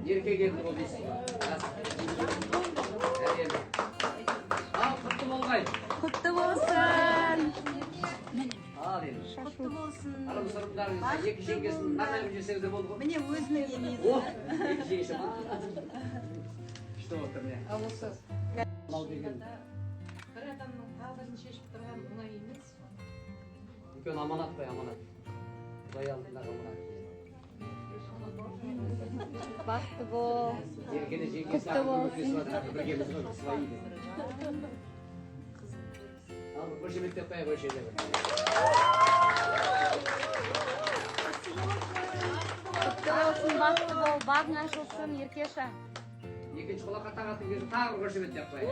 Ерке келді ол дейсіз ба? Ал, құтты болғай. Құтты болсын. Ал енді. Құтты болсын. Арам сұрымдарыңызда екі жеңгесін нағайып жесеңіз де болды ғой. Міне өзінің енесі. О, екі жеңгесі ма? Күшті отыр не? Ал осы Мал деген. бір адамның тағдырын шешіп тұрған оңай емес. Үлкен аманат қой, аманат. Құдай алдындағы аманат. Бақытты бол. Еркені жеңгесі Құтты болсын. көмектесіп жатыр, біргеміз ғой, свои деп. Ал, қошеметтеп қояйық осы жерде. Құтты болсын, бақытты бол. Бағың ашылсын, Еркеша. Екінші құлаққа тағатын кезде тағы бір қошеметтеп қояйық.